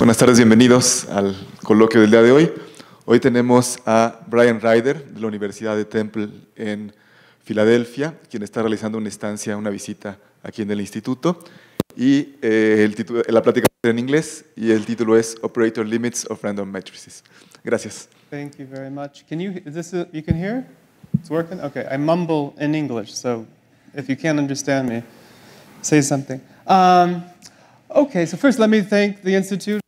Buenas tardes, bienvenidos al coloquio del día de hoy. Hoy tenemos a Brian Ryder de la Universidad de Temple en Filadelfia, quien está realizando una estancia, una visita aquí en el Instituto. Y la plática va a ser en inglés y el título es Operator Limits of Random Matrices. Gracias. Thank you very much. You can hear? It's working? Okay, I mumble in English, so if you can't understand me, say something. Okay, so first let me thank the Institute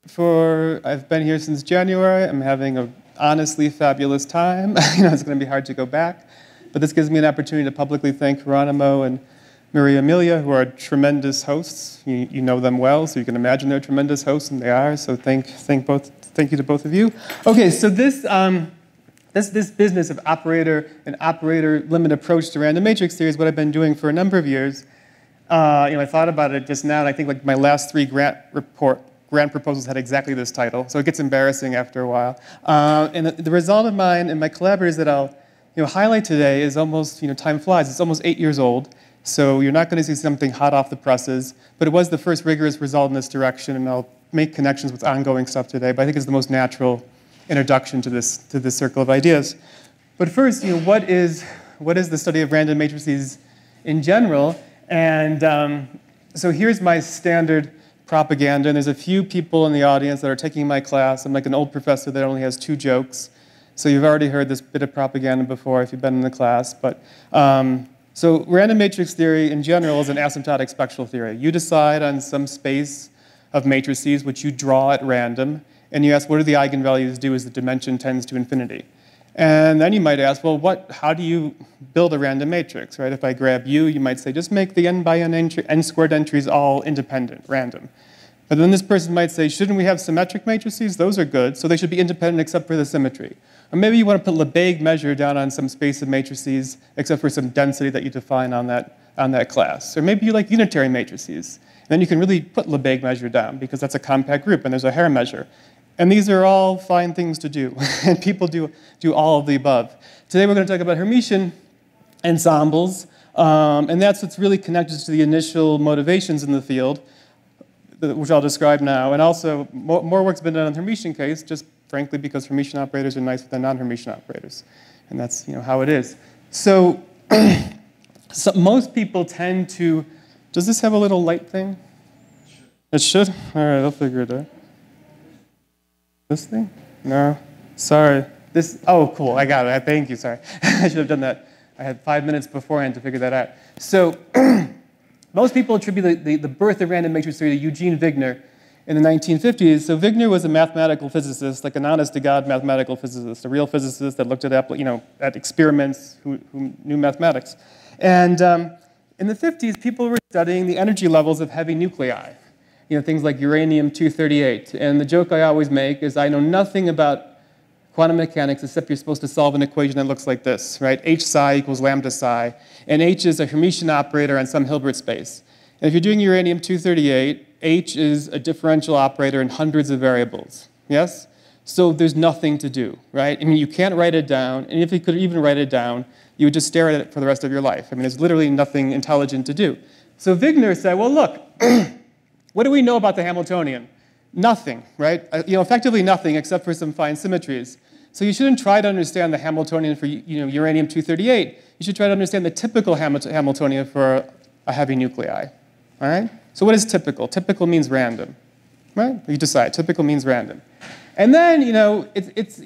I've been here since January. I'm having an honestly fabulous time. It's going to be hard to go back, but this gives me an opportunity to publicly thank Geronimo and Maria Amelia, who are tremendous hosts. You know them well, so you can imagine they're tremendous hosts, and they are, so thank you to both of you. Okay, so this business of operator limit approach to random matrix theory is what I've been doing for a number of years. I thought about it just now, and I think like my last 3 grant proposals had exactly this title, so it gets embarrassing after a while. And the result of mine and my collaborators that I'll highlight today is almost, time flies. It's almost 8 years old, so you're not going to see something hot off the presses, but it was the first rigorous result in this direction, and I'll make connections with ongoing stuff today, but I think it's the most natural introduction to this circle of ideas. But first, what is the study of random matrices in general? And so here's my standard propaganda, and there's a few people in the audience that are taking my class. I'm like an old professor that only has 2 jokes. So you've already heard this bit of propaganda before if you've been in the class. But so random matrix theory in general is an asymptotic spectral theory. You decide on some space of matrices which you draw at random, and you ask what do the eigenvalues do as the dimension tends to infinity. And then you might ask, well, how do you build a random matrix, right? If I grab U, you might say, just make the n by n squared entries all independent, random. But then this person might say, shouldn't we have symmetric matrices? Those are good, so they should be independent except for the symmetry. Or maybe you want to put Lebesgue measure down on some space of matrices except for some density that you define on that class. Or maybe you like unitary matrices. And then you can really put Lebesgue measure down because that's a compact group and there's a Hare measure. And these are all fine things to do, and people do all of the above. Today we're going to talk about Hermitian ensembles, and that's what's really connected to the initial motivations in the field, which I'll describe now. And also, more work's been done on the Hermitian case, just frankly because Hermitian operators are nicer than non-Hermitian operators, and that's how it is. So, most people tend to. Does this have a little light thing? It should. All right, I'll figure it out. This thing? No. Sorry. Oh, cool. I got it. Thank you. Sorry. I should have done that. I had 5 minutes beforehand to figure that out. So most people attribute the birth of random matrix theory to Eugene Wigner in the 1950s. So Wigner was a mathematical physicist, like an honest-to-God mathematical physicist, a real physicist that looked at experiments who knew mathematics. And in the 50s, people were studying the energy levels of heavy nuclei. Things like uranium-238. And the joke I always make is I know nothing about quantum mechanics except you're supposed to solve an equation that looks like this, right? H psi equals lambda psi. And H is a Hermitian operator on some Hilbert space. And if you're doing uranium-238, H is a differential operator in hundreds of variables, yes? So there's nothing to do, right? I mean, you can't write it down. And if you could even write it down, you would just stare at it for the rest of your life. I mean, there's literally nothing intelligent to do. So Wigner said, well, look, what do we know about the Hamiltonian? Nothing, right? Effectively nothing except for some fine symmetries. So you shouldn't try to understand the Hamiltonian for uranium-238. You should try to understand the typical Hamiltonian for a heavy nuclei. All right? So what is typical? Typical means random, right? You decide. Typical means random. And then it's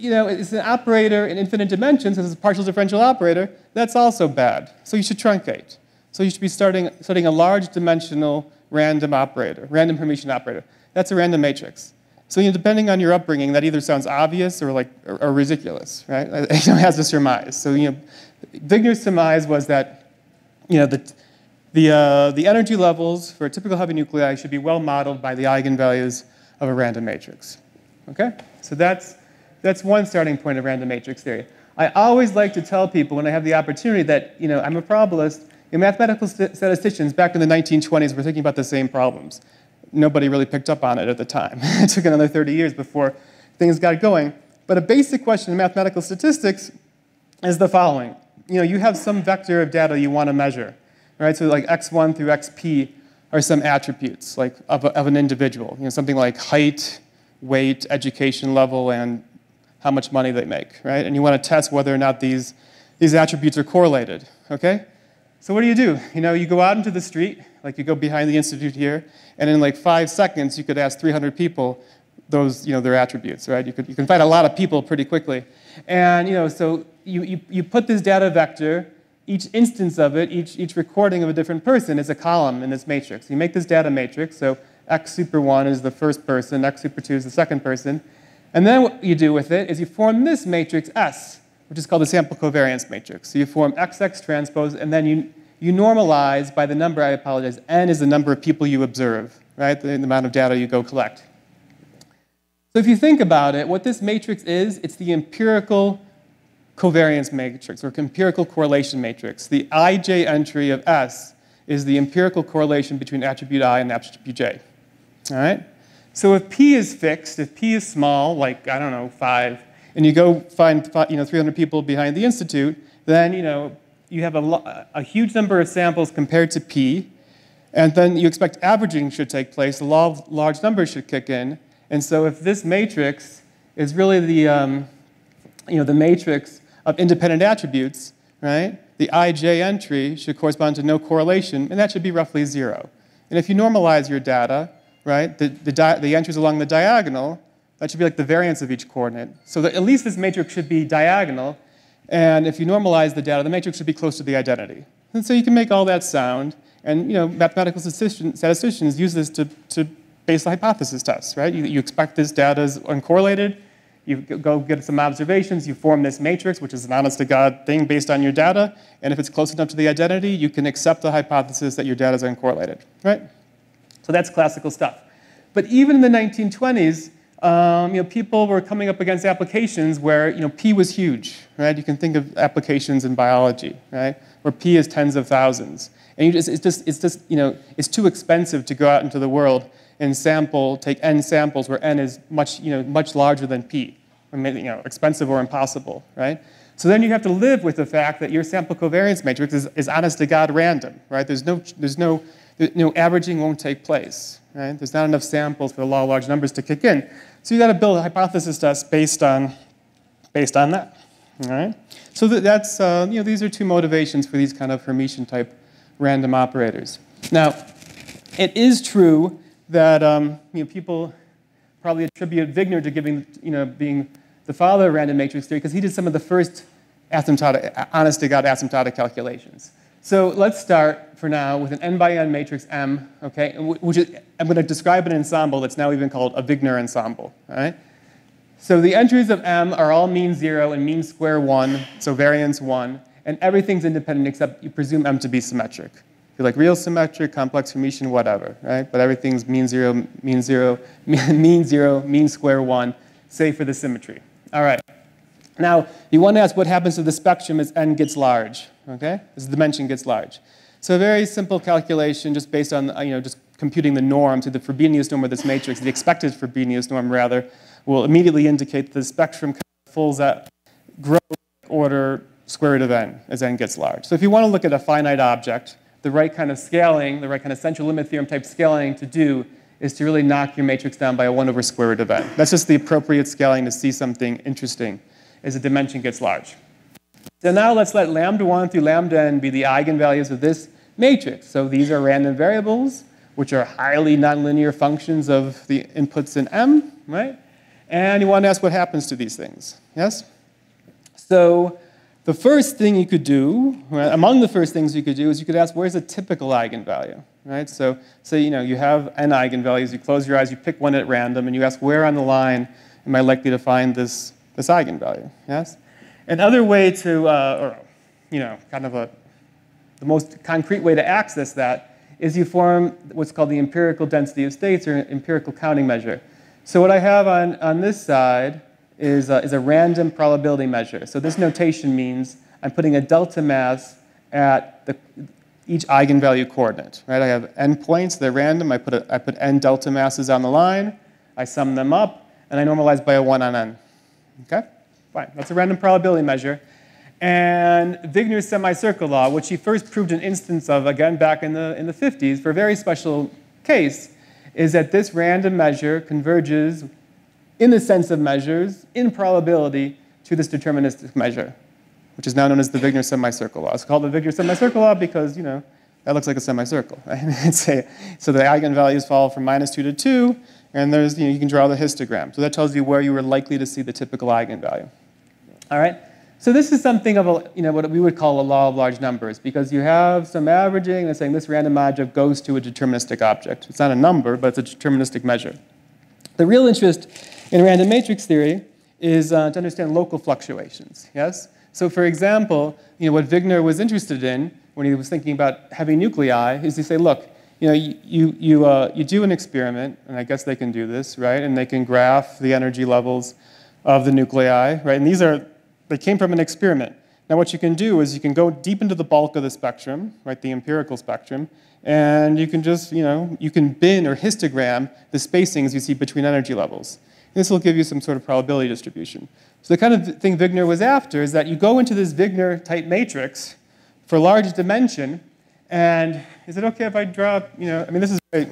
an operator in infinite dimensions. It's a partial differential operator. That's also bad. So you should truncate. So you should be studying a large dimensional random operator, random Hermitian operator. That's a random matrix. So depending on your upbringing, that either sounds obvious or ridiculous, right? It has a surmise. So Wigner's surmise was that the energy levels for a typical heavy nuclei should be well modeled by the eigenvalues of a random matrix. Okay? So that's one starting point of random matrix theory. I always like to tell people when I have the opportunity that I'm a probabilist. Mathematical statisticians back in the 1920s were thinking about the same problems. Nobody really picked up on it at the time. It took another 30 years before things got going. But a basic question in mathematical statistics is the following. You have some vector of data you want to measure, right? So like x1 through xp are some attributes like of an individual. Something like height, weight, education level, and how much money they make, right? And you want to test whether or not these attributes are correlated, okay? So what do? You go out into the street, like you go behind the Institute here, and in like 5 seconds, you could ask 300 people their attributes, right? You can find a lot of people pretty quickly. And, so you put this data vector, each instance of it, each recording of a different person is a column in this matrix. You make this data matrix, so x super 1 is the first person, x super 2 is the second person. And then what you do with it is you form this matrix S, which is called the sample covariance matrix. So you form XX transpose, and then you normalize by the number, I apologize, n is the number of people you observe, right? The amount of data you go collect. So if you think about it, what this matrix is, it's the empirical covariance matrix, or empirical correlation matrix. The ij entry of S is the empirical correlation between attribute I and attribute j. All right? So if P is fixed, if P is small, like, I don't know, 5, and you go find 300 people behind the Institute, then you have a huge number of samples compared to P, and then you expect averaging should take place, the law of large numbers should kick in, and so if this matrix is really the matrix of independent attributes, right, the ij entry should correspond to no correlation, and that should be roughly 0. And if you normalize your data, right, the entries along the diagonal, that should be like the variance of each coordinate. So that at least this matrix should be diagonal, and if you normalize the data, the matrix should be close to the identity. And so you can make all that sound, and mathematical statisticians use this to base the hypothesis tests, right? You expect this data is uncorrelated, you go get some observations, you form this matrix, which is an honest-to-God thing based on your data, and if it's close enough to the identity, you can accept the hypothesis that your data is uncorrelated, right? So that's classical stuff. But even in the 1920s, people were coming up against applications where P was huge, right? You can think of applications in biology, right, where P is tens of thousands, and it's too expensive to go out into the world and take n samples where n is much larger than P, or expensive or impossible, right? So then you have to live with the fact that your sample covariance matrix is honest to God random, right? No averaging won't take place, right? There's not enough samples for the law of large numbers to kick in. So you got to build a hypothesis test based on that, all right? So that's these are two motivations for these kind of Hermitian type random operators. Now, it is true that people probably attribute Wigner to being the father of random matrix theory because he did some of the first honest to God asymptotic calculations. So let's start for now with an n by n matrix M, okay? I'm going to describe an ensemble that's now even called a Wigner ensemble, all right? So the entries of M are all mean 0 and mean square 1, so variance 1, and everything's independent except you presume M to be symmetric. You're like real symmetric, complex Hermitian, whatever, right? But everything's mean 0, mean 0, mean 0, mean square 1, save for the symmetry. All right. Now, you want to ask what happens to the spectrum as n gets large, okay? As the dimension gets large. So a very simple calculation just based on, just computing the norm to the Frobenius norm of this matrix, the expected Frobenius norm, rather, will immediately indicate the spectrum kind of folds that grows order square root of n as n gets large. So if you want to look at a finite object, the right kind of scaling, the right kind of central limit theorem type scaling to do is to really knock your matrix down by a 1 over square root of n. That's just the appropriate scaling to see something interesting as the dimension gets large. So now let's let lambda 1 through lambda n be the eigenvalues of this matrix. So these are random variables, which are highly nonlinear functions of the inputs in M, right? And you want to ask what happens to these things, yes? So the first thing you could do, among the first things you could do, is you could ask where's a typical eigenvalue, right? So you have n eigenvalues, you close your eyes, you pick one at random, and you ask where on the line am I likely to find this eigenvalue, yes? Another way to, the most concrete way to access that is you form what's called the empirical density of states or empirical counting measure. So what I have on this side is a random probability measure. So this notation means I'm putting a delta mass at each eigenvalue coordinate, right? I have n points, they're random. I put n delta masses on the line, I sum them up, and I normalize by a 1 on n. Okay? Fine. That's a random probability measure. And Wigner's semicircle law, which he first proved an instance of, again, back in the 50s, for a very special case, is that this random measure converges in the sense of measures, in probability, to this deterministic measure, which is now known as the Wigner semicircle law. It's called the Wigner semicircle law because, that looks like a semicircle. Right? So the eigenvalues fall from -2 to 2, and there's, you can draw the histogram. So that tells you where you were likely to see the typical eigenvalue. All right? So this is something of what we would call a law of large numbers, because you have some averaging that's saying this random object goes to a deterministic object. It's not a number, but it's a deterministic measure. The real interest in random matrix theory is to understand local fluctuations. Yes? So for example, what Wigner was interested in when he was thinking about heavy nuclei is to say, look, you do an experiment, and I guess they can do this, right? And they can graph the energy levels of the nuclei, right? And they came from an experiment. Now what you can do is you can go deep into the bulk of the spectrum, right, the empirical spectrum, and you can just, you can bin or histogram the spacings you see between energy levels. This will give you some sort of probability distribution. So the kind of thing Wigner was after is that you go into this Wigner-type matrix for large dimension, and is it okay if I draw, this is great.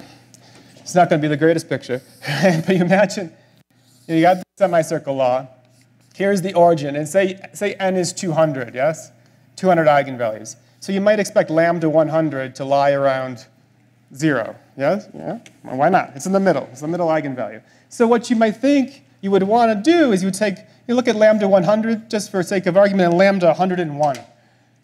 It's not going to be the greatest picture, but you imagine, you got the semicircle law. Here's the origin, and say n is 200, yes? 200 eigenvalues. So you might expect lambda 100 to lie around 0, yes? Yeah? Well, why not? It's in the middle. It's the middle eigenvalue. So what you might think you would want to do is you look at lambda 100, just for sake of argument, and lambda 101.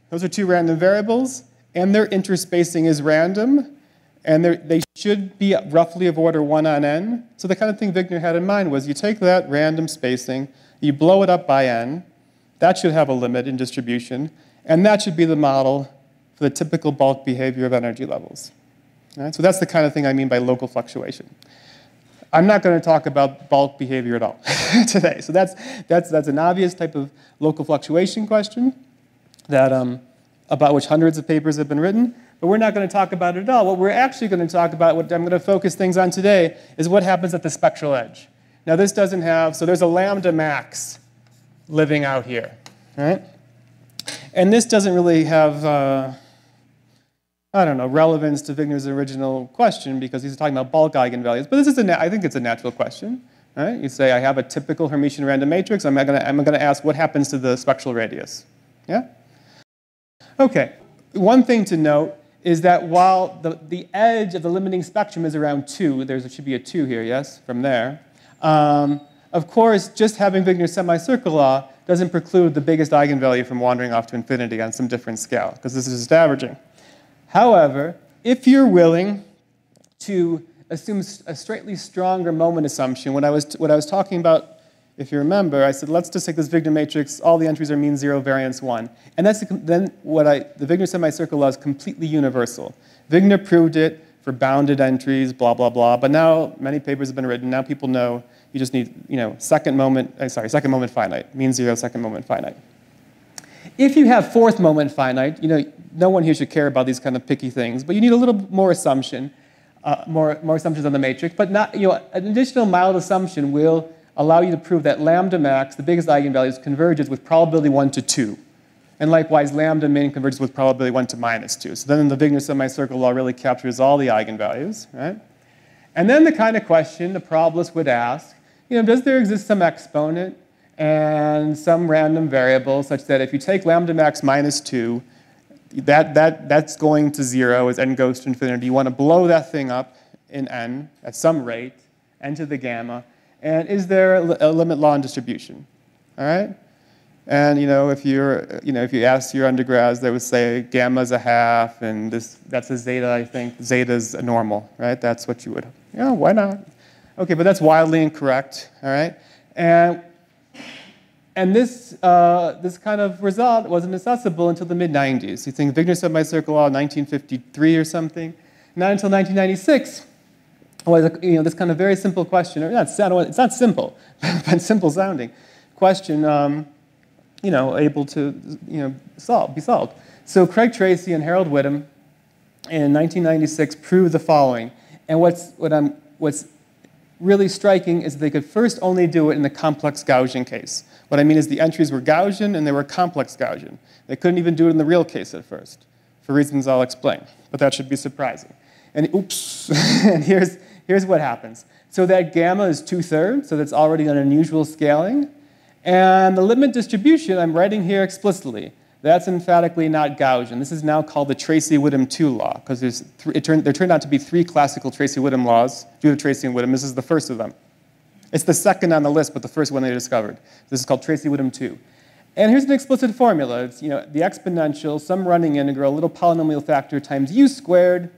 Those are two random variables, and their interspacing is random, and they should be roughly of order 1 on n. So the kind of thing Wigner had in mind was you take that random spacing, you blow it up by n, that should have a limit in distribution, and that should be the model for the typical bulk behavior of energy levels. All right? So that's the kind of thing I mean by local fluctuation. I'm not going to talk about bulk behavior at all today. So that's an obvious type of local fluctuation question that, about which hundreds of papers have been written, but we're not going to talk about it at all. What we're actually going to talk about, what I'm going to focus things on today, is what happens at the spectral edge. Now this doesn't have, so there's a lambda max living out here, right? And this doesn't really have, relevance to Wigner's original question because he's talking about bulk eigenvalues. But this is I think it's a natural question, right? You say, I have a typical Hermitian random matrix. I'm going to ask what happens to the spectral radius, yeah? Okay, one thing to note is that while the edge of the limiting spectrum is around 2, there should be a 2 here, yes, from there. Of course, just having Wigner's semicircle law doesn't preclude the biggest eigenvalue from wandering off to infinity on some different scale, because this is just averaging. However, if you're willing to assume a slightly stronger moment assumption, what I was talking about, if you remember, I said, let's just take this Wigner matrix, all the entries are mean 0, variance 1. And that's the Wigner semicircle law is completely universal. Wigner proved it for bounded entries, blah, blah, blah. But now many papers have been written. Now people know you just need, second moment finite, mean 0, second moment finite. If you have fourth moment finite, no one here should care about these kind of picky things, but you need a little more assumption, more assumptions on the matrix. But not, an additional mild assumption will allow you to prove that lambda max, the biggest eigenvalues, converges with probability 1 to 2. And likewise, lambda min converges with probability 1 to -2. So then the Wigner semicircle law really captures all the eigenvalues, right? And then the kind of question the probabilist would ask, does there exist some exponent and some random variable such that if you take lambda max -2, that's going to 0 as n goes to infinity. You want to blow that thing up in n at some rate, n to the gamma. And is there a limit law in distribution? All right? And if you ask your undergrads, they would say gamma's a half, and that's a zeta, I think. Zeta's a normal, right? That's what you would. Why not? Okay, but that's wildly incorrect. All right, and this kind of result wasn't accessible until the mid-90s. You think Wigner semicircle law, 1953 or something. Not until 1996. Was this kind of very simple question, or it's not simple, but simple sounding question, able to be solved. So Craig Tracy and Harold Whittam in 1996 proved the following. And what's really striking is that they could first only do it in the complex Gaussian case. What I mean is the entries were Gaussian and they were complex Gaussian. They couldn't even do it in the real case at first, for reasons I'll explain. But that should be surprising. And oops, and here's what happens. So that gamma is 2/3, so that's already an unusual scaling. And the limit distribution, I'm writing here explicitly. That's emphatically not Gaussian. This is now called the Tracy-Whittem-2 law, because there turned out to be 3 classical Tracy-Whittem laws due to Tracy and Whittem. This is the first of them. It's the second on the list, but the first one they discovered. This is called Tracy-Whittem-2. And here's an explicit formula. It's the exponential, some running integral, little polynomial factor times u squared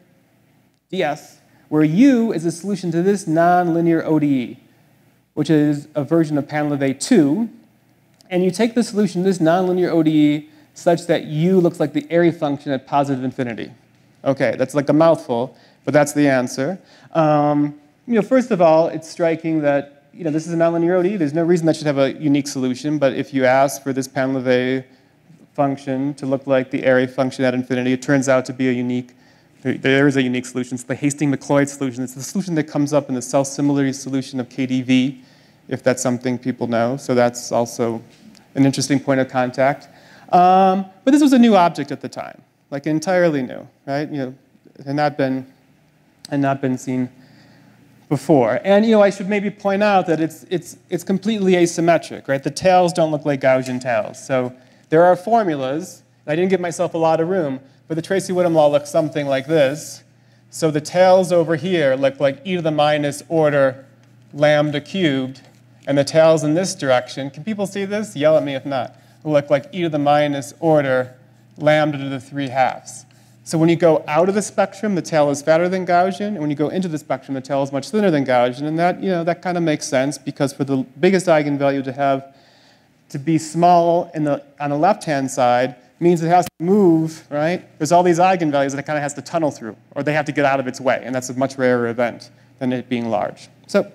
ds, where u is a solution to this nonlinear ODE, which is a version of Panlevet 2. And you take the solution to this nonlinear ODE such that u looks like the area function at positive infinity. Okay, that's like a mouthful, but that's the answer. First of all, it's striking that this is a nonlinear ODE. There's no reason that should have a unique solution, but if you ask for this Panlevet function to look like the area function at infinity, it turns out to be a unique, there is a unique solution. It's the Hastings-Maclaurin solution. It's the solution that comes up in the self-similarity solution of KdV, if that's something people know. So that's also an interesting point of contact. But this was a new object at the time, like entirely new, right? It had not been seen before. And I should maybe point out that it's completely asymmetric, right? The tails don't look like Gaussian tails. So there are formulas. I didn't give myself a lot of room, but the Tracy-Whittem law looks something like this. So the tails over here look like e to the minus order lambda cubed, and the tails in this direction, can people see this? Yell at me if not. Will look like e to the minus order lambda to the 3/2. So when you go out of the spectrum, the tail is fatter than Gaussian, and when you go into the spectrum, the tail is much thinner than Gaussian, and that kind of makes sense because for the biggest eigenvalue to be small on the left-hand side means it has to move, right? There's all these eigenvalues that it kind of has to tunnel through, or they have to get out of its way, and that's a much rarer event than it being large. So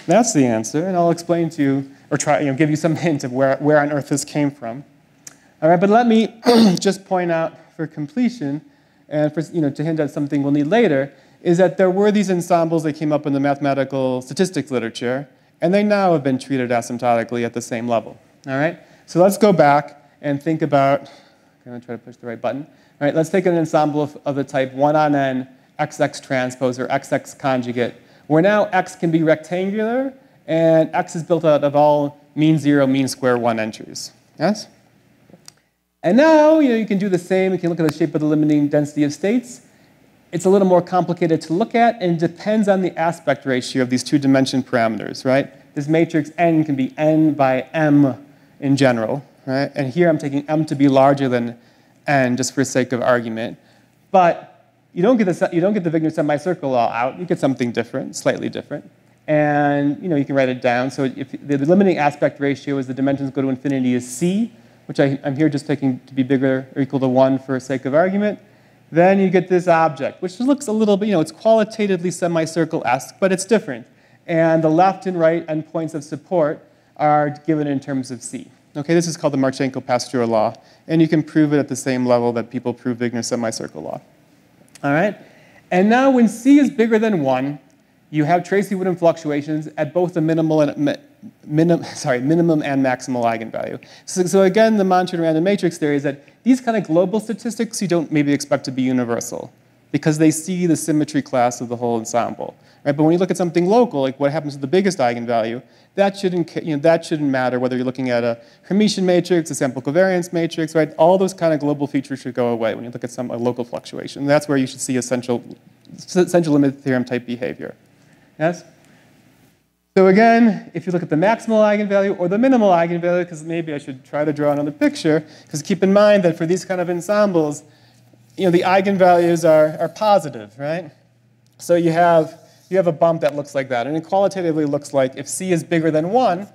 that's the answer, and I'll explain to you, or try, give you some hint of where on earth this came from. All right, but let me just point out for completion, and for, to hint at something we'll need later, is that there were these ensembles that came up in the mathematical statistics literature, and they now have been treated asymptotically at the same level. All right, so let's go back and think about, I'm going to try to push the right button. All right, let's take an ensemble of the type 1 on n, XX transpose, or XX conjugate, where now x can be rectangular, and x is built out of all mean 0, mean square 1 entries. Yes? And now, you can do the same. You can look at the shape of the limiting density of states. It's a little more complicated to look at, and it depends on the aspect ratio of these 2-dimension parameters, right? This matrix n can be n by m in general, right? And here I'm taking m to be larger than n just for sake of argument. But you don't get the Wigner semicircle law out. You get something different, slightly different. And you can write it down. So if the limiting aspect ratio as the dimensions go to infinity is c, which I'm here just taking to be bigger or equal to 1 for sake of argument, then you get this object, which looks a little bit, it's qualitatively semicircle-esque, but it's different. And the left and right endpoints of support are given in terms of c. Okay, this is called the Marchenko-Pasteur law, and you can prove it at the same level that people prove Wigner semicircle law. All right? And now when c is bigger than 1, you have Tracy-Whittem fluctuations at both the minimum and maximal eigenvalue. So again, the mantra around the matrix theory is that these kind of global statistics you don't maybe expect to be universal because they see the symmetry class of the whole ensemble. Right? But when you look at something local, like what happens to the biggest eigenvalue, that shouldn't matter whether you're looking at a Hermitian matrix, a sample covariance matrix, right? All those kind of global features should go away when you look at a local fluctuation. And that's where you should see essential limit theorem type behavior. Yes? So again, if you look at the maximal eigenvalue or the minimal eigenvalue, because maybe I should try to draw another picture, because keep in mind that for these kind of ensembles, the eigenvalues are positive, right? So you have a bump that looks like that, and it qualitatively looks like if c is bigger than 1,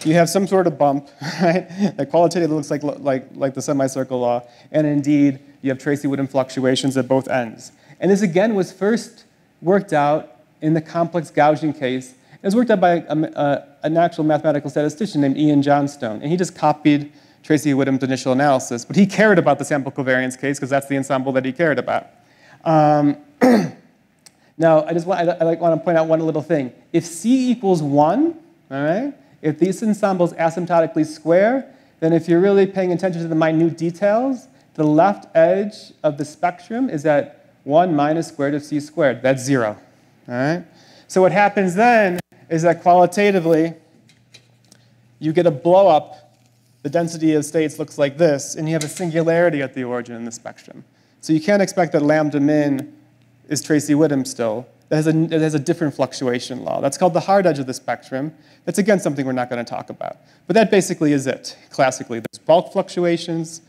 you have some sort of bump, right? That qualitatively looks like the semicircle law, and indeed you have Tracy-Whittem fluctuations at both ends. And this again was first worked out in the complex Gaussian case. It was worked out by an actual mathematical statistician named Ian Johnstone, and he just copied Tracy-Whittem's initial analysis, but he cared about the sample covariance case because that's the ensemble that he cared about. Now, I want to point out one little thing. If c equals 1, all right, if these ensembles asymptotically square, then if you're really paying attention to the minute details, the left edge of the spectrum is at 1 minus square root of c squared. That's 0. All right? So what happens then is that qualitatively, you get a blow up. The density of states looks like this, and you have a singularity at the origin in the spectrum. So you can't expect that lambda min is Tracy-Whittem still. It has a different fluctuation law. That's called the hard edge of the spectrum. That's, again, something we're not going to talk about. But that basically is it, classically. There's bulk fluctuations,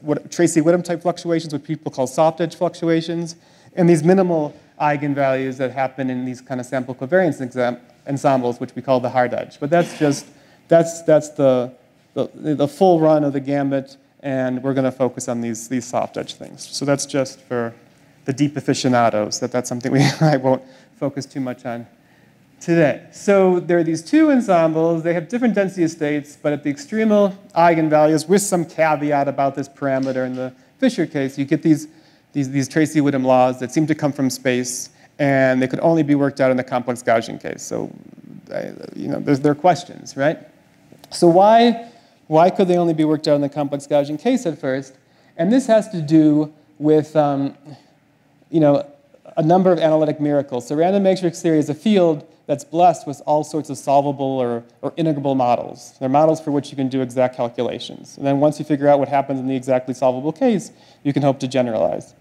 what Tracy-Whittem type fluctuations, what people call soft edge fluctuations, and these minimal eigenvalues that happen in these kind of sample covariance ensembles, which we call the hard edge. But that's just, that's the full run of the gambit, and we're going to focus on these soft edge things. So that's just for the deep aficionados. That's something I won't focus too much on today. So there are these two ensembles. They have different density of states, but at the extremal eigenvalues, with some caveat about this parameter in the Fisher case, you get these Tracy-Whittem laws that seem to come from space, and they could only be worked out in the complex Gaussian case. So there are questions, right? So why could they only be worked out in the complex Gaussian case at first? And this has to do with a number of analytic miracles. So random matrix theory is a field that's blessed with all sorts of solvable or integrable models. They're models for which you can do exact calculations. And then once you figure out what happens in the exactly solvable case, you can hope to generalize.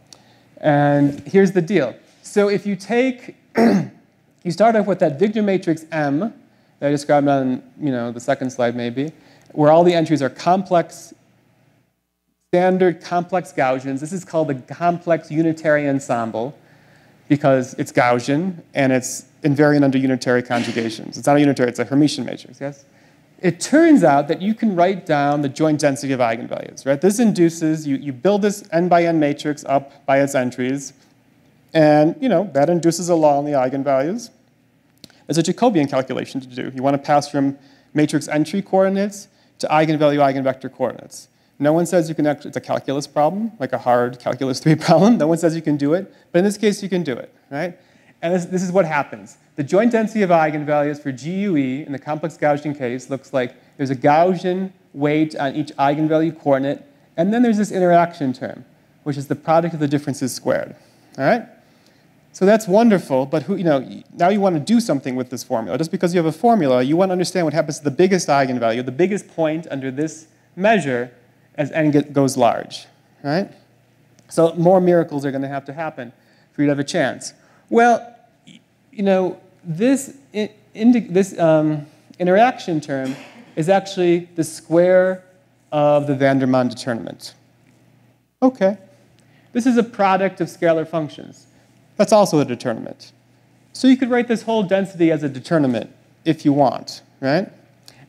And here's the deal. So if you take, you start off with that Wigner matrix M that I described on the second slide maybe, where all the entries are complex, standard complex Gaussians. This is called the complex unitary ensemble because it's Gaussian and it's invariant under unitary conjugations. It's not a unitary, it's a Hermitian matrix, yes? It turns out that you can write down the joint density of eigenvalues, right? This induces, you build this n by n matrix up by its entries, and that induces a law on the eigenvalues. There's a Jacobian calculation to do. You want to pass from matrix entry coordinates to eigenvalue eigenvector coordinates. No one says you can actually, it's a calculus problem, like a hard calculus 3 problem. No one says you can do it, but in this case you can do it, right? And this is what happens. The joint density of eigenvalues for GUE in the complex Gaussian case looks like there's a Gaussian weight on each eigenvalue coordinate, and then there's this interaction term, which is the product of the differences squared, all right? So that's wonderful, but now you want to do something with this formula. Just because you have a formula, you want to understand what happens to the biggest eigenvalue, the biggest point under this measure as n goes large, right? So more miracles are going to happen for you to have a chance. Well, this interaction term is actually the square of the van der Maan determinant. Okay. This is a product of scalar functions. That's also a determinant. So you could write this whole density as a determinant if you want, right?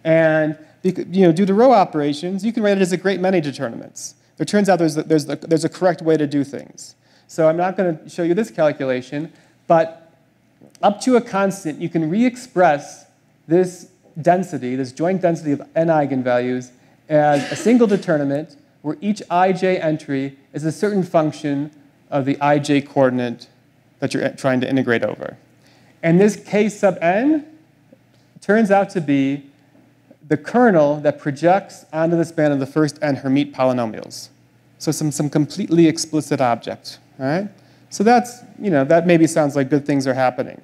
And due to row operations, you can write it as a great many determinants. It turns out there's a correct way to do things. So I'm not going to show you this calculation, but up to a constant, you can re-express this density, this joint density of n eigenvalues, as a single determinant where each ij entry is a certain function of the ij coordinate that you're trying to integrate over. And this k sub n turns out to be the kernel that projects onto the span of the first n Hermite polynomials. So some completely explicit object, all right? So that's, that maybe sounds like good things are happening.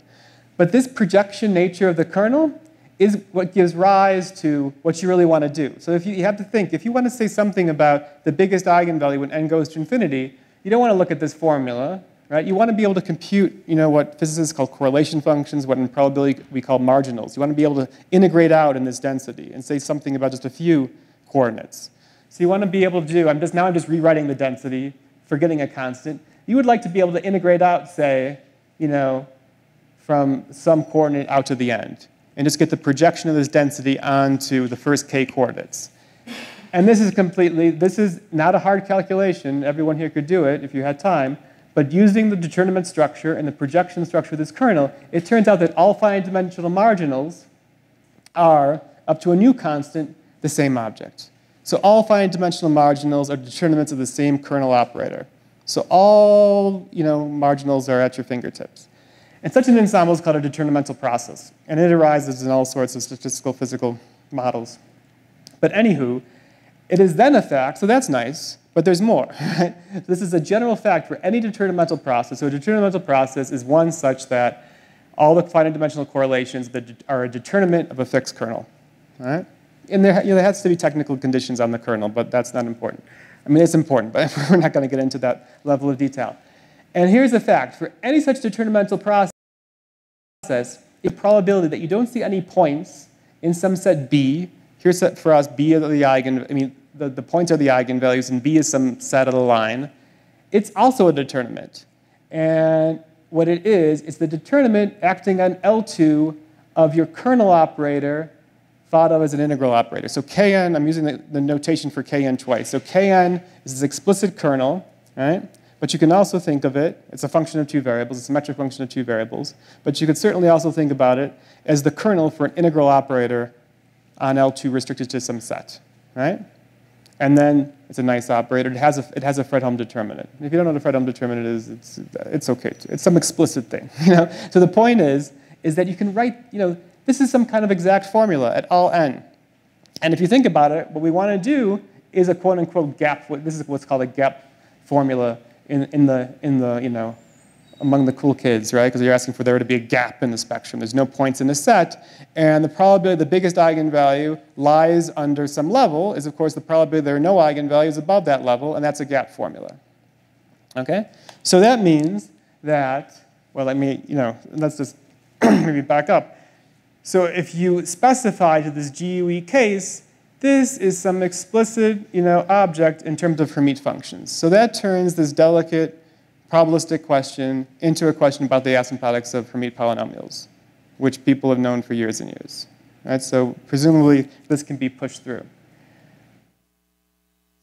But this projection nature of the kernel is what gives rise to what you really want to do. So if you have to think, if you want to say something about the biggest eigenvalue when n goes to infinity, you don't want to look at this formula, right? You want to be able to compute, what physicists call correlation functions, what in probability we call marginals. You want to be able to integrate out in this density and say something about just a few coordinates. So you want to be able to do, now I'm just rewriting the density, forgetting a constant. You would like to be able to integrate out, say, from some coordinate out to the end, and just get the projection of this density onto the first k coordinates. And this is not a hard calculation. Everyone here could do it if you had time. But using the determinant structure and the projection structure of this kernel, it turns out that all finite dimensional marginals are, up to a new constant, the same object. So all finite dimensional marginals are determinants of the same kernel operator. So all marginals are at your fingertips. And such an ensemble is called a determinantal process. And it arises in all sorts of statistical physical models. But anywho, it is then a fact, so that's nice, but there's more. Right? This is a general fact for any determinantal process. So a determinantal process is one such that all the finite dimensional correlations that are a determinant of a fixed kernel. All right? And there has to be technical conditions on the kernel, but that's not important. I mean, it's important, but we're not going to get into that level of detail. And here's the fact. For any such determinantal process, the probability that you don't see any points in some set B, here's set for us, B are the the points are the eigenvalues, and B is some set of the line. It's also a determinant. And what it is the determinant acting on L2 of your kernel operator thought of as an integral operator. So Kn, I'm using the notation for Kn twice. So Kn is this explicit kernel, right? But you can also think of it, it's a function of two variables, it's a metric function of two variables, but you could certainly also think about it as the kernel for an integral operator on L2 restricted to some set, right? And then it's a nice operator. It has a Fredholm determinant. If you don't know what a Fredholm determinant is, it's okay. It's some explicit thing. So the point is that you can write, this is some kind of exact formula at all n. And if you think about it, what we want to do is a quote-unquote gap. This is what's called a gap formula among the cool kids, right? Because you're asking for there to be a gap in the spectrum. There's no points in the set, and the probability the biggest eigenvalue lies under some level is, of course, the probability there are no eigenvalues above that level, and that's a gap formula. Okay? So that means that, well, let's just maybe back up. So if you specify to this GUE case, this is some explicit, object in terms of Hermite functions. So that turns this delicate probabilistic question into a question about the asymptotics of Hermite polynomials, which people have known for years and years. Right? So presumably, this can be pushed through.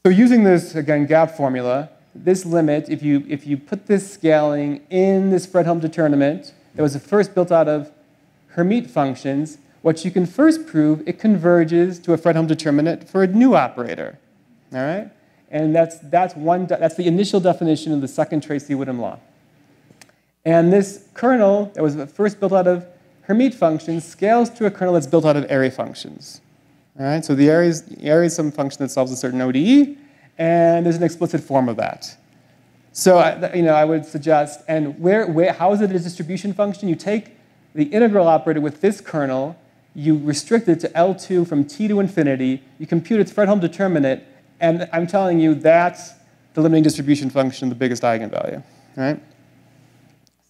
So using this, again, gap formula, this limit, if you put this scaling in this Fredholm determinant that was first built out of Hermite functions, what you can first prove, it converges to a Fredholm determinant for a new operator. All right? And that's the initial definition of the second Tracy-Whittem law. And this kernel that was first built out of Hermite functions scales to a kernel that's built out of Airy functions. All right? So the Airy is some function that solves a certain ODE, and there's an explicit form of that. So I would suggest, and how is it a distribution function? You take the integral operator with this kernel, you restrict it to L2 from t to infinity, you compute its Fredholm determinant, and I'm telling you that's the limiting distribution function of the biggest eigenvalue, right?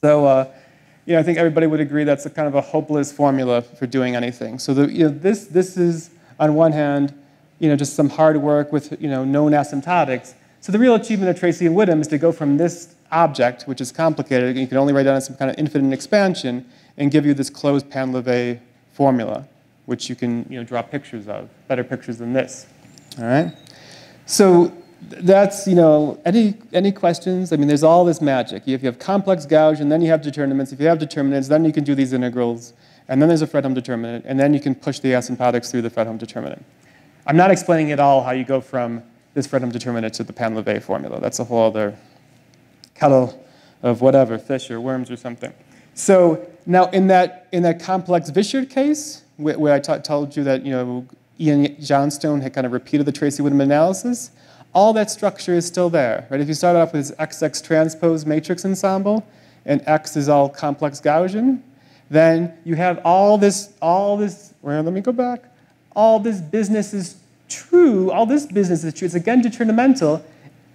So, I think everybody would agree that's a kind of a hopeless formula for doing anything. So, this is on one hand, just some hard work with known asymptotics. So the real achievement of Tracy and Whittem is to go from this object, which is complicated, and you can only write down some kind of infinite expansion, and give you this closed Pan-Levé formula, which you can draw pictures of, better pictures than this. All right. So that's any questions? I mean, there's all this magic. If you have complex Gaussian, then you have determinants. If you have determinants, then you can do these integrals, and then there's a Fredholm determinant, and then you can push the asymptotics through the Fredholm determinant. I'm not explaining at all how you go from this Fredholm determinant to the Pan-Levé formula. That's a whole other kettle of whatever, fish or worms or something. So now in that complex Wishart case, where I told you that Ian Johnstone had kind of repeated the Tracy-Whittem analysis, all that structure is still there. Right? If you start off with this XX transpose matrix ensemble, and X is all complex Gaussian, then you have all this, well, let me go back. All this business is true. All this business is true. It's again determinantal.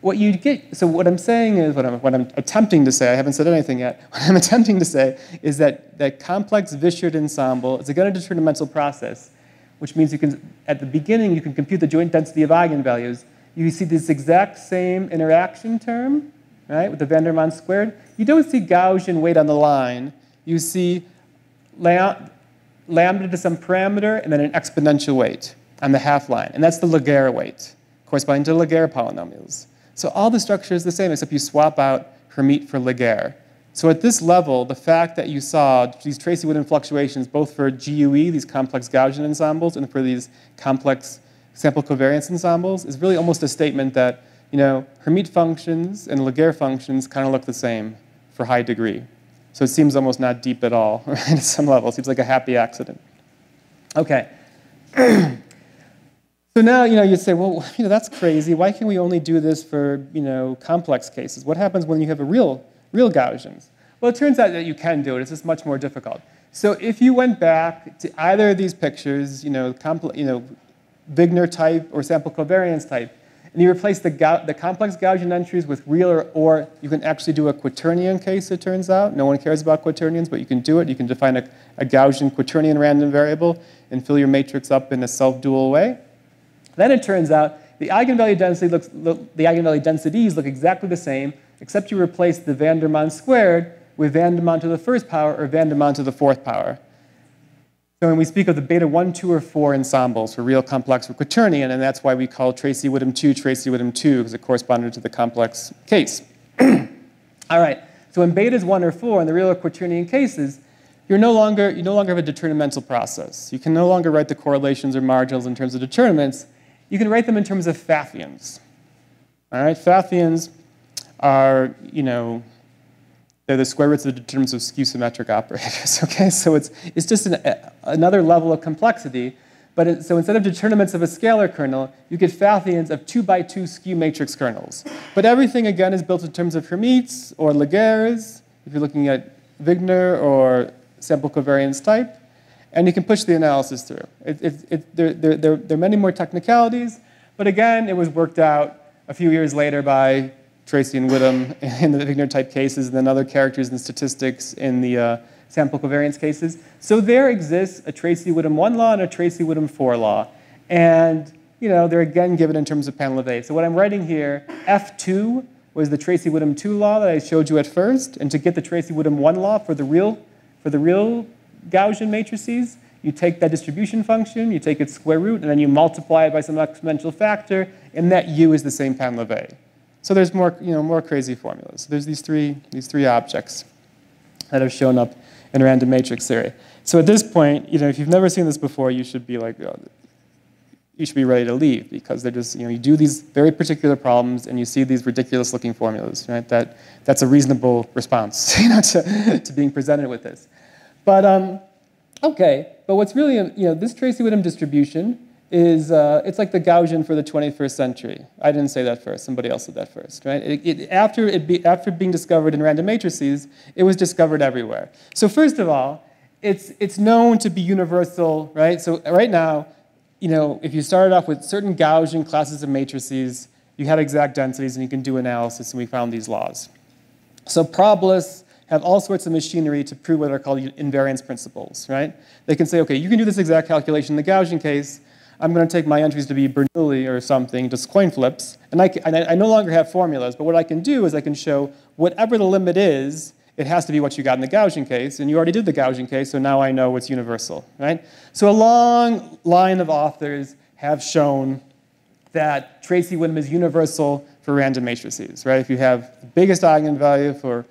What you get, so what I'm saying is, what I'm attempting to say, I haven't said anything yet, what I'm attempting to say is that complex Wishart ensemble is again a determinantal process, which means you can, at the beginning, you can compute the joint density of eigenvalues. You see this exact same interaction term, right, with the van der Waals squared. You don't see Gaussian weight on the line. You see lambda to some parameter and then an exponential weight on the half line. And that's the Laguerre weight, corresponding to Laguerre polynomials. So all the structure is the same, except you swap out Hermite for Laguerre. So at this level, the fact that you saw these Tracy-Whittem fluctuations, both for GUE, these complex Gaussian ensembles, and for these complex sample covariance ensembles, is really almost a statement that Hermite functions and Laguerre functions kind of look the same for high degree. So it seems almost not deep at all, right, at some level. It seems like a happy accident. Okay. So now, you'd say, well, that's crazy. Why can we only do this for, complex cases? What happens when you have a real Gaussians? Well, it turns out that you can do it. It's just much more difficult. So if you went back to either of these pictures, Wigner type or sample covariance type, and you replace the complex Gaussian entries with real, or you can actually do a quaternion case, it turns out. No one cares about quaternions, but you can do it. You can define a Gaussian quaternion random variable and fill your matrix up in a self-dual way. Then it turns out the eigenvalue densities look exactly the same, except you replace the van der Waals squared with van der Waals to the first power or van der Waals to the fourth power. So when we speak of the beta 1, 2, or 4 ensembles for real, complex, or quaternion, and that's why we call Tracy-Widom 2 Tracy-Widom 2, because it corresponded to the complex case. All right, so when beta is 1 or 4 in the real or quaternion cases, you no longer have a determinmental process. You can no longer write the correlations or marginals in terms of determinants. You can write them in terms of Pfaffians. All right, Pfaffians are, they're the square roots of the determinants of skew-symmetric operators, okay? So it's just another level of complexity. But so instead of determinants of a scalar kernel, you get Pfaffians of 2 by 2 skew matrix kernels. But everything, again, is built in terms of Hermites or Laguerres, if you're looking at Wigner or sample covariance type. And you can push the analysis through. There are many more technicalities. But again, it was worked out a few years later by Tracy and Widom in the Wigner type cases, and then other characters in statistics in the sample covariance cases. So there exists a Tracy-Widom 1 law and a Tracy-Widom 4 law. And they're again given in terms of Painlevé. So what I'm writing here, F2 was the Tracy-Widom 2 law that I showed you at first. And to get the Tracy-Widom 1 law for the real Gaussian matrices, you take that distribution function, you take its square root, and then you multiply it by some exponential factor, and that U is the same Painlevé. So there's more crazy formulas. There's these three objects that have shown up in random matrix theory. So at this point, if you've never seen this before, you should be like, you should be ready to leave, because they're just, you do these very particular problems and you see these ridiculous-looking formulas, right? That's a reasonable response, to being presented with this. But okay, but what's really, this Tracy-Widom distribution is, it's like the Gaussian for the 21st century. I didn't say that first, somebody else said that first, right? After being discovered in random matrices, it was discovered everywhere. So first of all, it's known to be universal, right? So right now, if you started off with certain Gaussian classes of matrices, you had exact densities and you can do analysis, and we found these laws. So probabilists have all sorts of machinery to prove what are called invariance principles, right? They can say, okay, you can do this exact calculation in the Gaussian case. I'm going to take my entries to be Bernoulli or something, just coin flips. And I no longer have formulas, but what I can do is I can show whatever the limit is, it has to be what you got in the Gaussian case. And you already did the Gaussian case, so now I know it's universal, right? So a long line of authors have shown that Tracy-Widom is universal for random matrices, right? If you have the biggest eigenvalue for,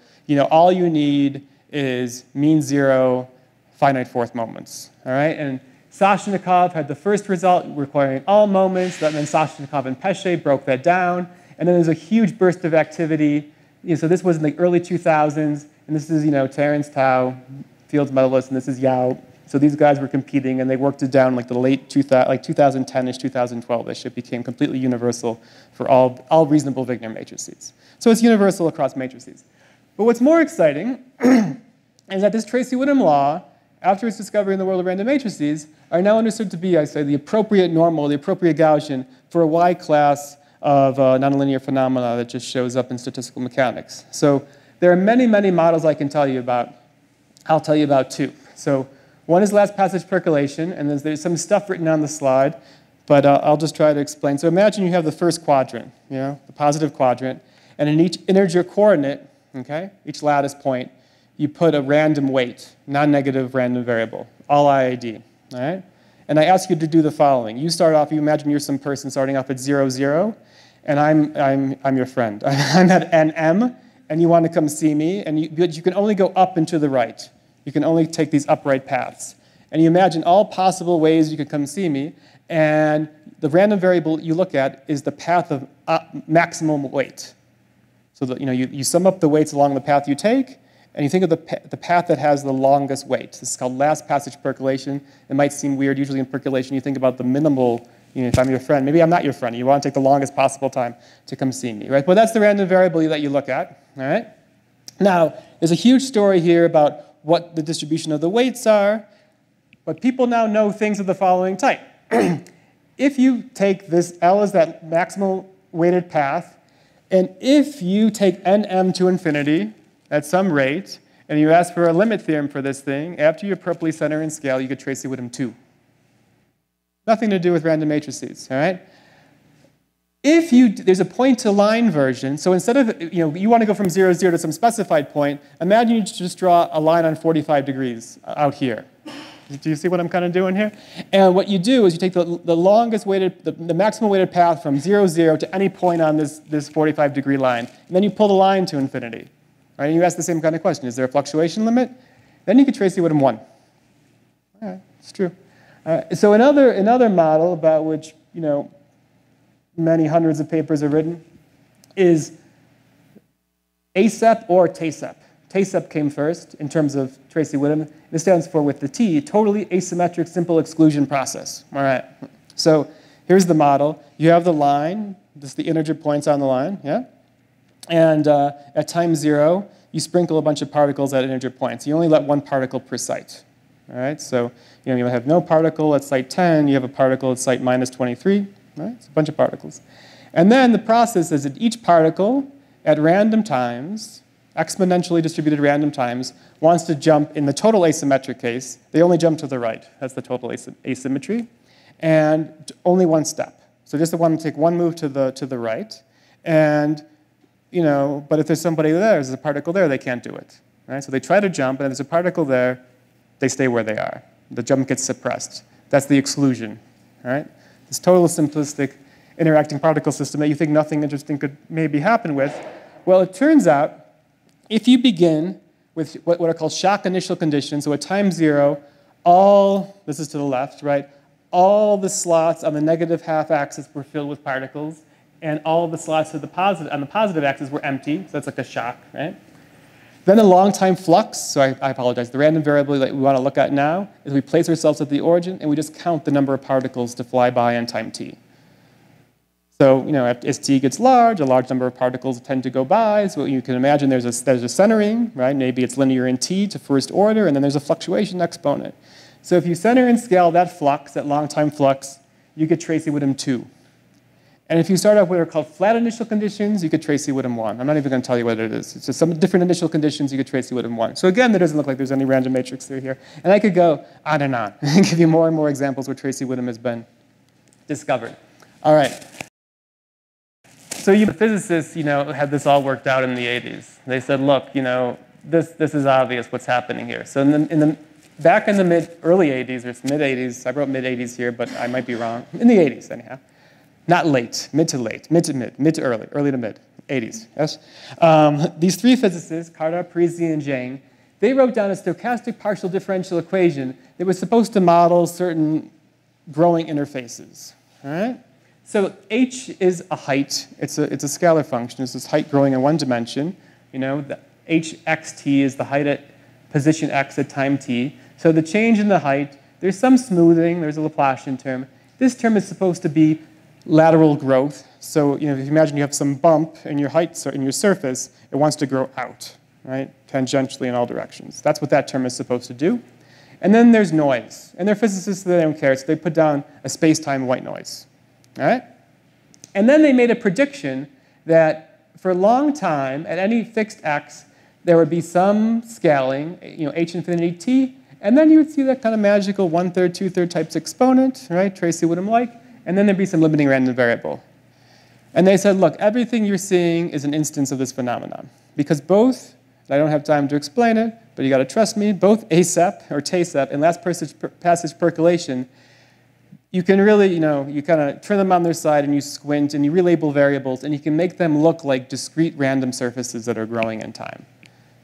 all you need is mean zero, finite fourth moments, all right? And Sashnikov had the first result requiring all moments, then Sashnikov and Pesce broke that down, and then there's a huge burst of activity. So this was in the early 2000s, and this is, Terence Tao, Fields medalist, and this is Yao. So these guys were competing, and they worked it down like the late 2010-ish, 2012-ish. It became completely universal for all reasonable Wigner matrices. So it's universal across matrices. But what's more exciting is that this Tracy-Widom law, after its discovery in the world of random matrices, are now understood to be, I say, the appropriate normal, the appropriate Gaussian for a Y class of nonlinear phenomena that just shows up in statistical mechanics. So there are many, many models I can tell you about. I'll tell you about two. So one is last passage percolation, and there's some stuff written on the slide, but I'll just try to explain. So imagine you have the first quadrant, the positive quadrant, and in each integer coordinate, okay, each lattice point, you put a random weight, non-negative random variable, all IID, all right? And I ask you to do the following. You start off, you imagine you're some person starting off at 0, 0, and I'm your friend. I'm at NM, and you want to come see me, but you can only go up and to the right. You can only take these upright paths. And you imagine all possible ways you could come see me, and the random variable you look at is the path of maximum weight. So that, you sum up the weights along the path you take, and you think of the path that has the longest weight. This is called last passage percolation. It might seem weird. Usually in percolation, you think about the minimal, if I'm your friend. Maybe I'm not your friend. You want to take the longest possible time to come see me, right? But that's the random variable that you look at, all right? Now, there's a huge story here about what the distribution of the weights are, but people now know things of the following type. If you take this, L is that maximal weighted path, and if you take nm to infinity at some rate, and you ask for a limit theorem for this thing, after you appropriately center and scale, you get Tracy-Whittem 2. Nothing to do with random matrices, all right? There's a point-to-line version, so instead of, you want to go from 0, 0 to some specified point, imagine you just draw a line on 45 degrees out here. Do you see what I'm kind of doing here? And what you do is you take the longest weighted, the maximal weighted path from 0, 0 to any point on this 45-degree line, and then you pull the line to infinity. Right? And you ask the same kind of question. Is there a fluctuation limit? Then you get Tracy-Whittem 1. All right, it's true. So another model about which, many hundreds of papers are written is ASEP or TASEP. TASEP came first in terms of Tracy-Whittem. This stands for, with the T, totally asymmetric simple exclusion process. All right. So here's the model. You have the line, just the integer points on the line, yeah? And at time 0, you sprinkle a bunch of particles at integer points. You only let one particle per site. All right? So you have no particle at site 10. You have a particle at site minus 23. Right? It's a bunch of particles. And then the process is that each particle at random times, exponentially distributed random times, wants to jump, in the total asymmetric case, they only jump to the right. That's the total asymmetry. And only one step. So just want to take one move to the right. And, but if there's somebody there's a particle there, they can't do it. Right? So they try to jump, and if there's a particle there, they stay where they are. The jump gets suppressed. That's the exclusion. All right? This total simplistic interacting particle system that you think nothing interesting could maybe happen with. Well, it turns out, if you begin with what are called shock initial conditions, so at time 0, this is to the left, right? All the slots on the negative half axis were filled with particles, and all of the slots on the positive axis were empty, so that's like a shock, right? Then a long time flux, so I apologize. The random variable that we want to look at now is we place ourselves at the origin, and we just count the number of particles to fly by in time t. So, as t gets large, a large number of particles tend to go by. So you can imagine there's a centering, right? Maybe it's linear in t to first order, and then there's a fluctuation exponent. So if you center and scale that flux, that long time flux, you get Tracy-Whittem 2. And if you start off with what are called flat initial conditions, you get Tracy-Whittem 1. I'm not even going to tell you what it is. It's just some different initial conditions, you get Tracy-Whittem 1. So again, there doesn't look like there's any random matrix through here. And I could go on and give you more and more examples where Tracy-Whittem has been discovered. All right. So the physicists, had this all worked out in the 80s. They said, look, this is obvious what's happening here. So back in the early 80s, or mid-80s, I wrote mid-80s here, but I might be wrong. In the 80s, anyhow. Not late, mid to late, mid to early, early to mid, 80s, yes? These three physicists, Carter, Parisi, and Jang, they wrote down a stochastic partial differential equation that was supposed to model certain growing interfaces, all right? So h is a height. It's a scalar function. It's this height growing in one dimension. The hxt is the height at position x at time t. So the change in the height, there's some smoothing. There's a Laplacian term. This term is supposed to be lateral growth. So if you imagine you have some bump in your height, in your surface, it wants to grow out, right? Tangentially in all directions. That's what that term is supposed to do. And then there's noise. And they're physicists, so they don't care. So they put down a space-time white noise. All right? And then they made a prediction that for a long time, at any fixed x, there would be some scaling, h infinity t, and then you would see that kind of magical 1/3, 2/3 types exponent, right? Tracy-Whittem-like, and then there'd be some limiting random variable. And they said, look, everything you're seeing is an instance of this phenomenon. Because both, and I don't have time to explain it, but you got to trust me, both ASEP, or TASEP, and last passage percolation, you can really, you kind of turn them on their side and you squint and you relabel variables and you can make them look like discrete random surfaces that are growing in time.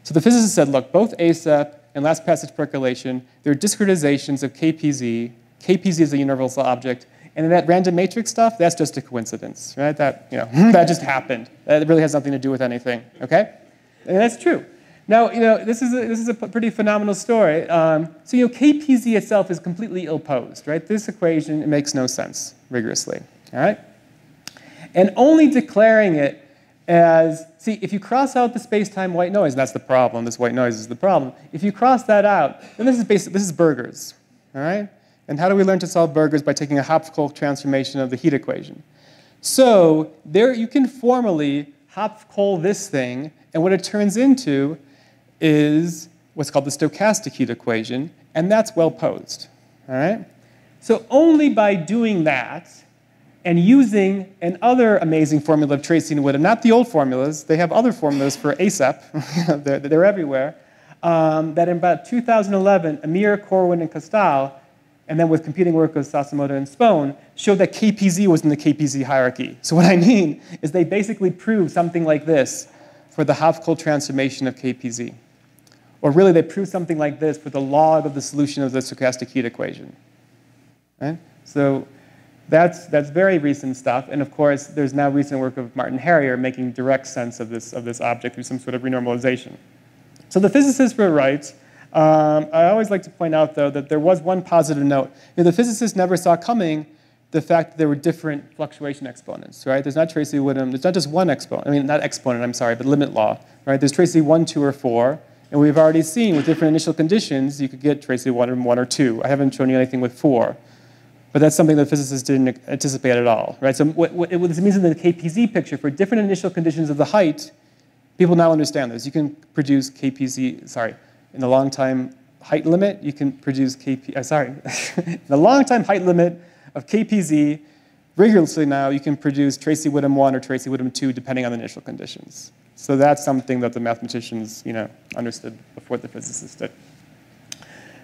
So the physicists said, look, both ASEP and last passage percolation, they're discretizations of KPZ. KPZ is a universal object. And that random matrix stuff, that's just a coincidence, right? That, that just happened. That really has nothing to do with anything, okay? And that's true. Now, this is a pretty phenomenal story. So, KPZ itself is completely ill-posed, right? This equation, it makes no sense rigorously, all right? And only declaring it as, see, if you cross out the space-time white noise, and that's the problem, this white noise is the problem. If you cross that out, then this is Burgers, all right? And how do we learn to solve Burgers? By taking a Hopf-Kohl transformation of the heat equation. So there you can formally Hopf-Kohl this thing, and what it turns into is what's called the stochastic heat equation, and that's well posed, all right? So only by doing that and using another amazing formula of Tracy and Woodham, not the old formulas, they have other formulas for ASAP, they're everywhere, that in about 2011, Amir, Corwin, and Costal, and then with competing work of Sasimoto and Spohn, showed that KPZ was in the KPZ hierarchy. So what I mean is they basically proved something like this for the Hopf-Kohl transformation of KPZ. Or really, they proved something like this for the log of the solution of the stochastic heat equation. Right? So that's very recent stuff. And of course, there's now recent work of Martin Harrier making direct sense of this object through some sort of renormalization. So the physicists were right. I always like to point out, though, that there was one positive note. The physicists never saw coming the fact that there were different fluctuation exponents, right? There's not Tracy Woodham. There's not just one exponent. I mean, not exponent, I'm sorry, but limit law, right? There's Tracy 1, 2, or 4. And we've already seen with different initial conditions, you could get Tracy 1 or 2. I haven't shown you anything with 4. But that's something that physicists didn't anticipate at all, right? So what this means in the KPZ picture, for different initial conditions of the height, people now understand this. You can produce KPZ, sorry, in the long time height limit, you can produce the long time height limit of KPZ, rigorously now, you can produce Tracy Woodham 1 or Tracy Woodham 2, depending on the initial conditions. So that's something that the mathematicians, understood before the physicists did.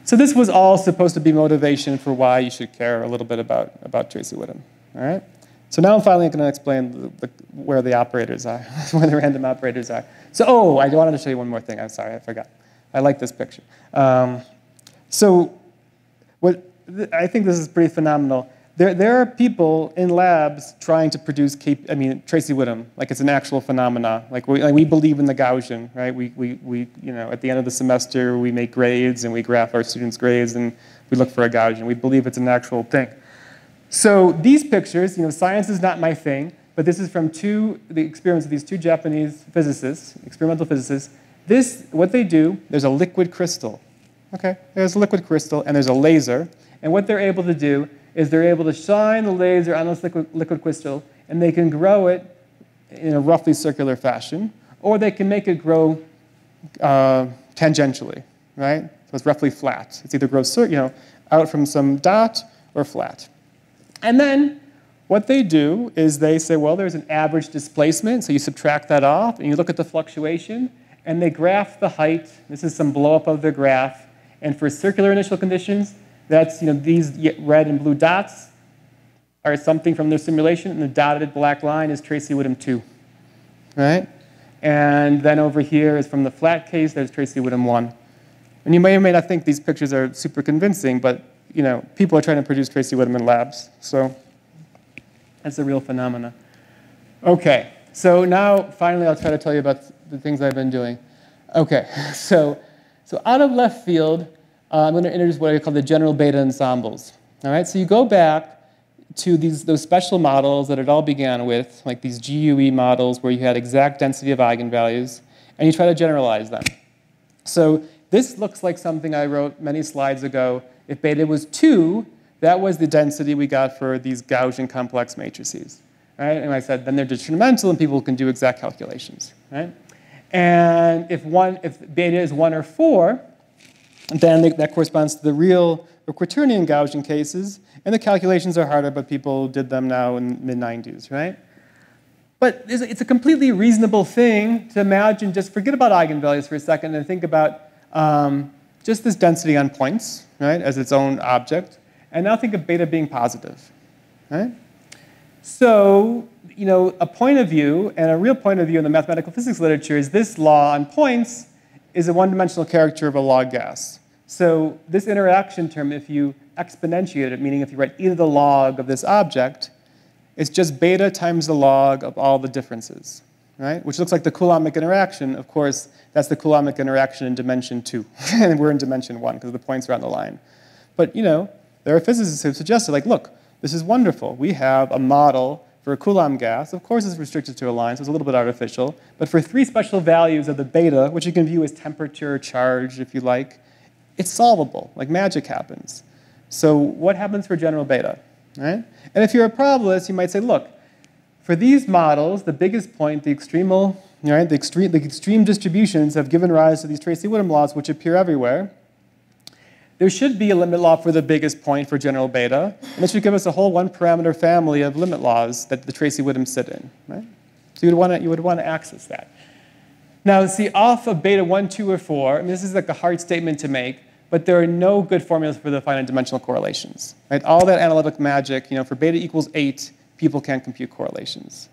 So this was all supposed to be motivation for why you should care a little bit about Tracy Woodham, all right? So now I'm finally going to explain where the operators are, where the random operators are. So, I wanted to show you one more thing. I'm sorry, I forgot. I like this picture. I think this is pretty phenomenal. There are people in labs trying to produce Tracy Woodham, like it's an actual phenomena. Like we believe in the Gaussian, right? We at the end of the semester, we make grades and we graph our students' grades and we look for a Gaussian. We believe it's an actual thing. So these pictures, science is not my thing, but this is from the experiments of these two Japanese physicists, experimental physicists. What they do, there's a liquid crystal. Okay, there's a liquid crystal and there's a laser. And what they're able to do is they're able to shine the laser on this liquid crystal, and they can grow it in a roughly circular fashion, or they can make it grow tangentially, right? So it's roughly flat. It's either grows out from some dot or flat. And then what they do is they say, well, there's an average displacement, so you subtract that off, and you look at the fluctuation, and they graph the height. This is some blow-up of their graph. And for circular initial conditions, that's, these red and blue dots are something from their simulation, and the dotted black line is Tracy Woodham 2, right? And then over here is from the flat case, there's Tracy Woodham 1. And you may or may not think these pictures are super convincing, but, people are trying to produce Tracy Woodham in labs. So that's a real phenomena. Okay, so now, finally, I'll try to tell you about the things I've been doing. Okay, so out of left field, I'm going to introduce what I call the general beta ensembles. All right, so you go back to those special models that it all began with, like these GUE models where you had exact density of eigenvalues, and you try to generalize them. So this looks like something I wrote many slides ago. If beta was 2, that was the density we got for these Gaussian complex matrices. Right? And I said, then they're determinantal, and people can do exact calculations. Right? And if beta is 1 or 4, then that corresponds to the real or quaternion Gaussian cases, and the calculations are harder, but people did them now in mid-90s, right? But it's a completely reasonable thing to imagine, just forget about eigenvalues for a second and think about just this density on points, right, as its own object, and now think of beta being positive, right? So, a point of view, and a real point of view in the mathematical physics literature is this law on points is a one-dimensional character of a log gas. So this interaction term, if you exponentiate it, meaning if you write e to the log of this object, it's just beta times the log of all the differences, right? Which looks like the Coulombic interaction. Of course, that's the Coulombic interaction in dimension 2. And we're in dimension 1 because the points are on the line. But, there are physicists who have suggested, like, look, this is wonderful. We have a model for a Coulomb gas. Of course, it's restricted to a line, so it's a little bit artificial. But for 3 special values of the beta, which you can view as temperature, charge, if you like, it's solvable. Like magic happens. So what happens for general beta? Right? And if you're a probabilist, you might say, look, for these models, the biggest point, the extremal, right, the extreme distributions have given rise to these Tracy-Woodham laws, which appear everywhere. There should be a limit law for the biggest point for general beta, and this should give us a whole 1-parameter family of limit laws that the Tracy-Woodham sit in. Right? So you would want to access that. Now, see, off of beta 1, 2, or 4, and this is like a hard statement to make, but there are no good formulas for the finite dimensional correlations. Right? All that analytic magic, for beta equals 8, people can't compute correlations.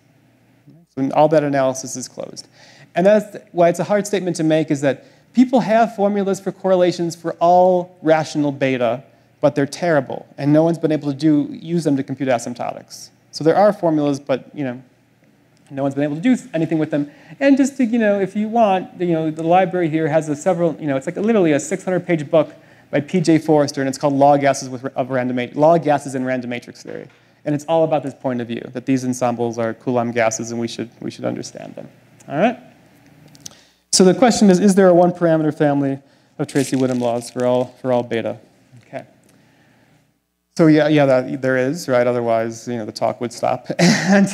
So all that analysis is closed. And that's why it's a hard statement to make, is that people have formulas for correlations for all rational beta, but they're terrible, and no one's been able to use them to compute asymptotics. So there are formulas, but no one's been able to do anything with them. And just to, if you want, the library here has it's like literally a 600-page book by P.J. Forrester, and it's called Law Gases in Random Matrix Theory. And it's all about this point of view, that these ensembles are Coulomb gases, and we should understand them. All right? So the question is there a 1-parameter family of Tracy-Woodham laws for all beta? Okay. So yeah, there is, right? Otherwise, the talk would stop. And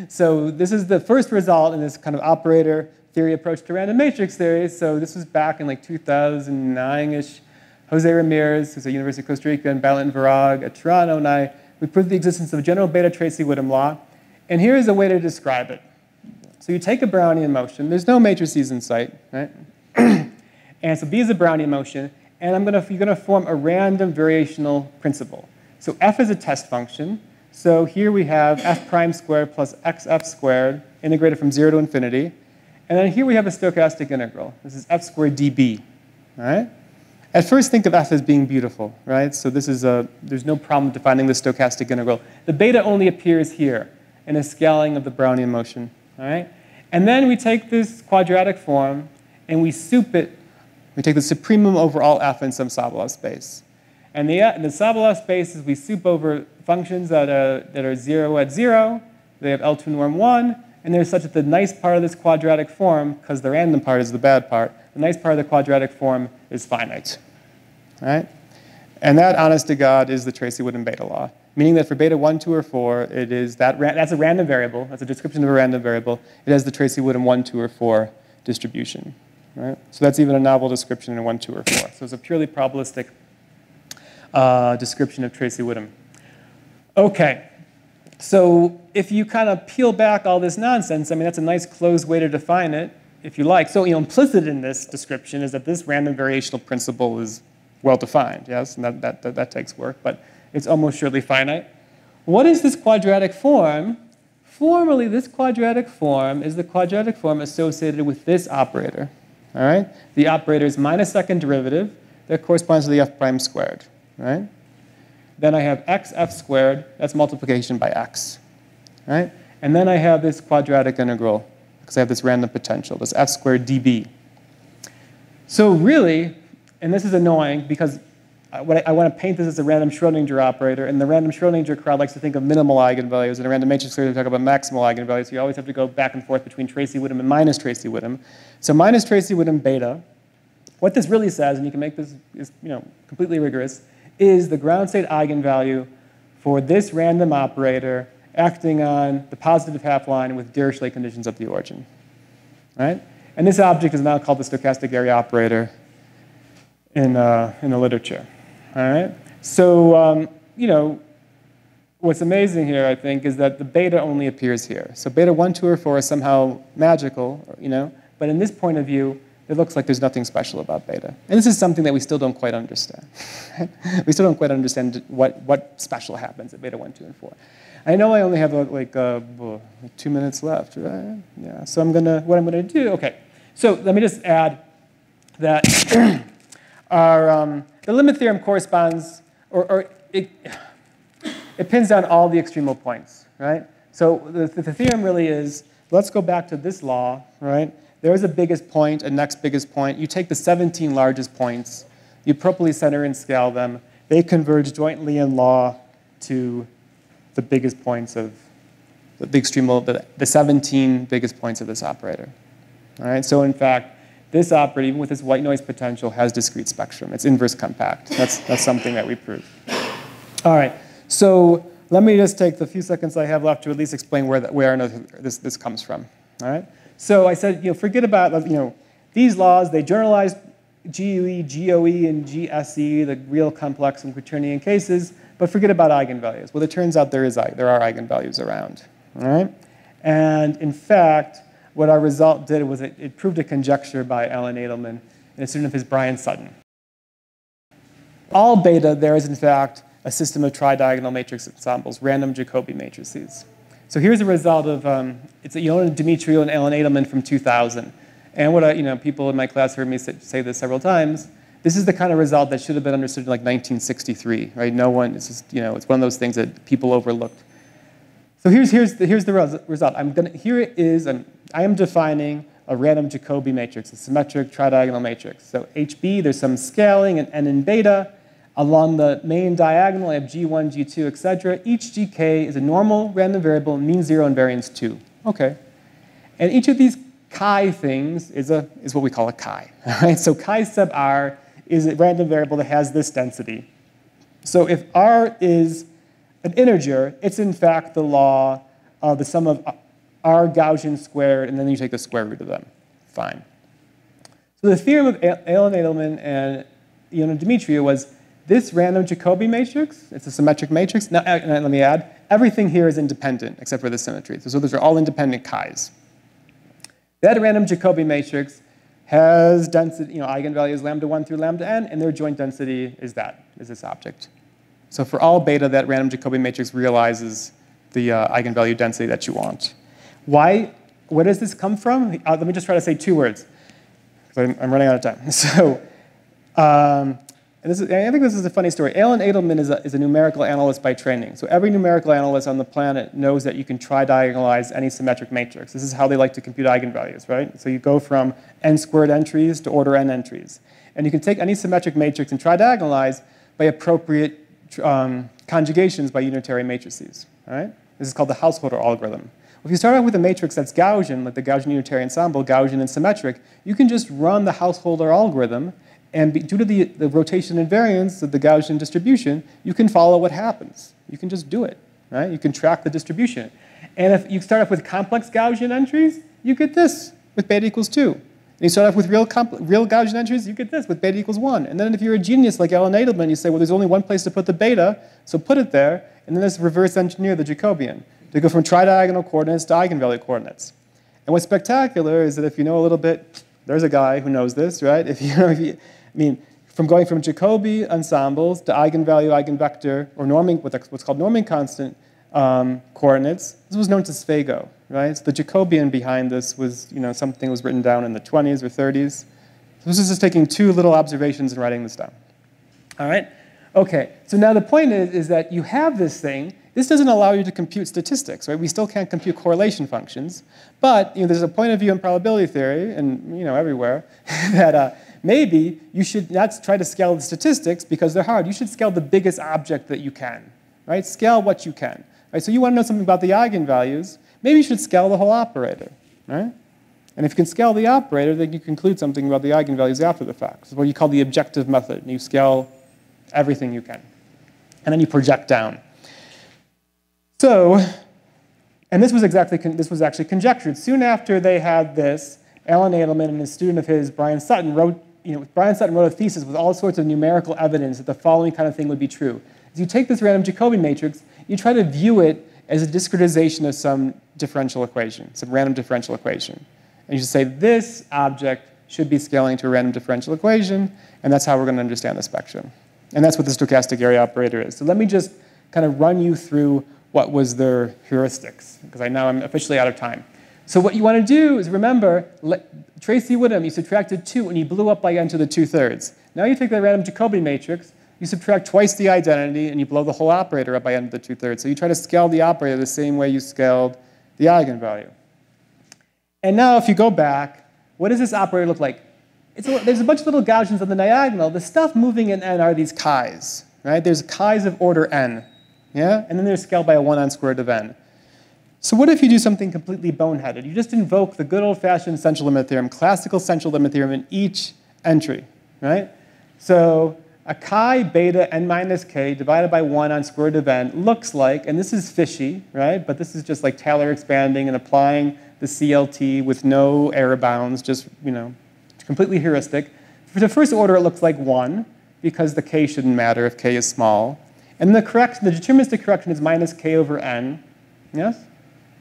so this is the first result in this kind of operator theory approach to random matrix theory. So this was back in like 2009-ish. Jose Ramirez, who's at University of Costa Rica, and Bailant Virag at Toronto, and we proved the existence of general beta Tracy-Woodham law. And here's a way to describe it. So you take a Brownian motion. There's no matrices in sight, right? And so B is a Brownian motion, and you're going to form a random variational principal. So F is a test function. So here we have F prime squared plus XF squared integrated from 0 to infinity. And then here we have a stochastic integral. This is F squared dB, all right? At first, think of F as being beautiful, right? So there's no problem defining the stochastic integral. The beta only appears here in a scaling of the Brownian motion, all right? And then we take this quadratic form and we soup it. We take the supremum over all F in some Sobolev space. And the Sobolev space is we soup over functions that are 0 at 0. They have L2 norm 1. And they're such that the nice part of this quadratic form, because the random part is the bad part, the nice part of the quadratic form is finite. Right? And that, honest to God, is the Tracy-Woodham beta law, meaning that for beta 1, 2, or 4, that's a random variable. That's a description of a random variable. It has the Tracy-Woodham 1, 2, or 4 distribution. Right? So that's even a novel description in 1, 2, or 4. So it's a purely probabilistic description of Tracy-Woodham. Okay. So if you kind of peel back all this nonsense, that's a nice closed way to define it, if you like. So implicit in this description is that this random variational principle is well-defined, yes? And that takes work, but it's almost surely finite. What is this quadratic form? Formally, this quadratic form is the quadratic form associated with this operator, all right? The operator is minus second derivative. That corresponds to the F prime squared, right? Then I have xf squared, that's multiplication by x, right? And then I have this quadratic integral, because I have this random potential, this f squared dB. So really, and this is annoying, because I want to paint this as a random Schrodinger operator, and the random Schrodinger crowd likes to think of minimal eigenvalues, and a random matrix theory, we talk about maximal eigenvalues, so you always have to go back and forth between Tracy-Woodham and minus Tracy-Woodham. So minus Tracy-Woodham beta, what this really says, and you can make this completely rigorous, is the ground state eigenvalue for this random operator acting on the positive half line with Dirichlet conditions at the origin. Right? And this object is now called the stochastic area operator in the literature. All right? So, what's amazing here, I think, is that the beta only appears here. So beta 1, 2, or 4 is somehow magical, but in this point of view, it looks like there's nothing special about beta. And this is something that we still don't quite understand. We still don't quite understand what special happens at beta 1, 2, and 4. I know I only have 2 minutes left, right? Yeah. So what I'm gonna do. Okay. So let me just add that the limit theorem corresponds, or it pins down all the extremal points, right? So the theorem really is. Let's go back to this law, right? There is a biggest point, a next biggest point. You take the 17 largest points, you appropriately center and scale them. They converge jointly in law to the biggest points of the extreme, the 17 biggest points of this operator. All right, so in fact, this operator, even with this white noise potential, has discrete spectrum. It's inverse compact. That's something that we proved. All right, so let me just take the few seconds I have left to at least explain where I know this comes from. All right, so I said, forget about, these laws, they generalize GUE, GOE, and GSE, the real complex and quaternion cases, but forget about eigenvalues. Well, it turns out there are eigenvalues around. All right, and in fact, what our result did was it proved a conjecture by Alan Edelman and a student of his, Brian Sutton. All beta, there is in fact a system of tridiagonal matrix ensembles, random Jacobi matrices. So here's a result of, it's Iona Demetriou and Alan Edelman from 2000. And what people in my class heard me say this several times, this is the kind of result that should have been understood in like 1963, right? No one, it's just, it's one of those things that people overlooked. So here's the result. I am defining a random Jacobi matrix, a symmetric tridiagonal matrix. So HB, there's some scaling and n in beta. Along the main diagonal, I have G1, G2, et cetera. Each GK is a normal random variable, mean 0 and variance 2. Okay. And each of these chi things is what we call a chi. All right? So chi sub r is a random variable that has this density. So if r is an integer, it's in fact the law of the sum of r Gaussian squared, and then you take the square root of them. Fine. So the theorem of Alan Edelman and Iona Demetriou was this random Jacobi matrix, it's a symmetric matrix. Now, let me add, everything here is independent except for the symmetry. So those are all independent chi's. That random Jacobi matrix has density, eigenvalues lambda 1 through lambda n, and their joint density is this object. So for all beta, that random Jacobi matrix realizes the eigenvalue density that you want. Why? Where does this come from? Let me just try to say 2 words, because I'm running out of time. So I think this is a funny story. Alan Edelman is a numerical analyst by training. So every numerical analyst on the planet knows that you can tridiagonalize any symmetric matrix. This is how they like to compute eigenvalues, right? So you go from n squared entries to order n entries. And you can take any symmetric matrix and tridiagonalize by appropriate conjugations by unitary matrices, all right? This is called the Householder algorithm. If you start out with a matrix that's Gaussian, like the Gaussian unitary ensemble, Gaussian and symmetric, you can just run the Householder algorithm, and due to the rotation and variance of the Gaussian distribution, you can follow what happens. You can just do it, right? You can track the distribution. And if you start off with complex Gaussian entries, you get this with beta equals 2. And you start off with real Gaussian entries, you get this with beta equals 1. And then if you're a genius like Alan Edelman, you say, well, there's only one place to put the beta, so put it there, and then let's reverse engineer the Jacobian to go from tridiagonal coordinates to eigenvalue coordinates. And what's spectacular is that if you know a little bit, there's a guy who knows this, right? From going from Jacobi ensembles to eigenvalue, eigenvector, or norming, what's called norming constant coordinates, this was known as Sphego, right? So the Jacobian behind this was, something that was written down in the 20s or 30s. So this is just taking 2 little observations and writing this down. All right? Okay, so now the point is that you have this thing. This doesn't allow you to compute statistics, right? We still can't compute correlation functions. But there's a point of view in probability theory, and everywhere, that maybe you should not try to scale the statistics because they're hard. You should scale the biggest object that you can, right? Scale what you can. Right? So you want to know something about the eigenvalues, maybe you should scale the whole operator, right? And if you can scale the operator, then you conclude something about the eigenvalues after the fact. It's what you call the objective method. And you scale everything you can. And then you project down. So, and this was actually conjectured. Soon after they had this, Alan Edelman and a student of his, Brian Sutton, wrote a thesis with all sorts of numerical evidence that the following kind of thing would be true. As you take this random Jacobi matrix, you try to view it as a discretization of some differential equation, some random differential equation. And you should say this object should be scaling to a random differential equation, and that's how we're going to understand the spectrum. And that's what the stochastic area operator is. So let me just kind of run you through what was their heuristics, because I know I'm officially out of time. So what you want to do is remember, Tracy Whittam, you subtracted 2 and you blew up by n to the 2/3. Now you take the random Jacobi matrix, you subtract twice the identity, and you blow the whole operator up by n to the 2/3. So you try to scale the operator the same way you scaled the eigenvalue. And now if you go back, what does this operator look like? There's a bunch of little Gaussians on the diagonal. The stuff moving in n are these chi's, right? There's chi's of order n, yeah? And then they're scaled by a 1 on square root of n. So what if you do something completely boneheaded? You just invoke the good old-fashioned central limit theorem, classical central limit theorem in each entry, right? So a chi beta n minus k divided by 1 on square root of n looks like, and this is fishy, right? But this is just like Taylor expanding and applying the CLT with no error bounds, just, completely heuristic. For the first order, it looks like 1, because the k shouldn't matter if k is small. And the deterministic correction is minus k over n, yes?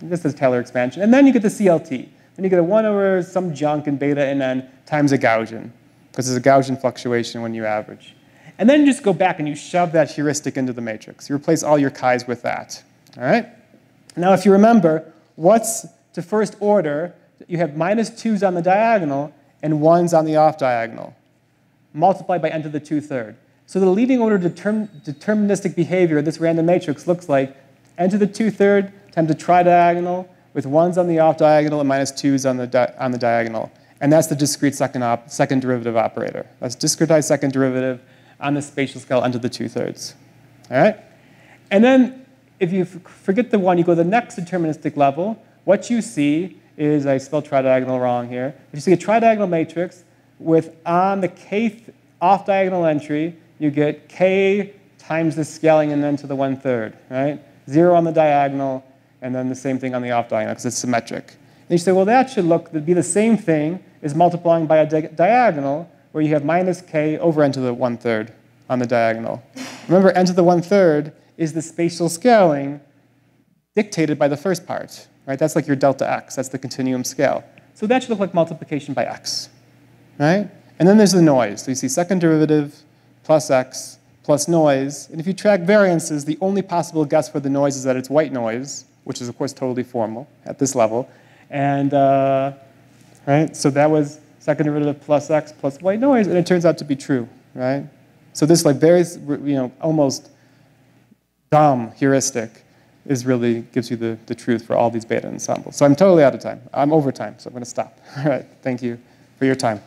This is Taylor expansion. And then you get the CLT. Then you get a 1 over some junk in beta and n times a Gaussian, because there's a Gaussian fluctuation when you average. And then you just go back and you shove that heuristic into the matrix. You replace all your chi's with that, all right? Now, if you remember, what's to first order? You have minus 2's on the diagonal and 1's on the off diagonal, multiplied by n to the 2/3. So the leading order deterministic behavior of this random matrix looks like n to the 2/3 times the tridiagonal with 1's on the off diagonal and minus 2's on the diagonal. And that's the discrete second derivative operator. That's discretized second derivative on the spatial scale n to the 2/3. All right? And then if you forget the 1, you go to the next deterministic level. What you see is, I spelled tridiagonal wrong here. You see a tridiagonal matrix with, on the kth off-diagonal entry, you get k times the scaling and then to the 1/3, right? 0 on the diagonal, and then the same thing on the off-diagonal, because it's symmetric. And you say, well, that should be the same thing as multiplying by a diagonal, where you have minus k over n to the 1/3 on the diagonal. Remember, n to the 1/3 is the spatial scaling dictated by the first part, right? That's like your delta x. That's the continuum scale. So that should look like multiplication by x, right? And then there's the noise. So you see second derivative plus x plus noise. And if you track variances, the only possible guess for the noise is that it's white noise, which is, of course, totally formal at this level. And, right, so that was second derivative plus x plus white noise, and it turns out to be true, right? So this like very, almost dumb heuristic really gives you the truth for all these beta ensembles. So I'm totally out of time. I'm over time, so I'm going to stop. All right, thank you for your time.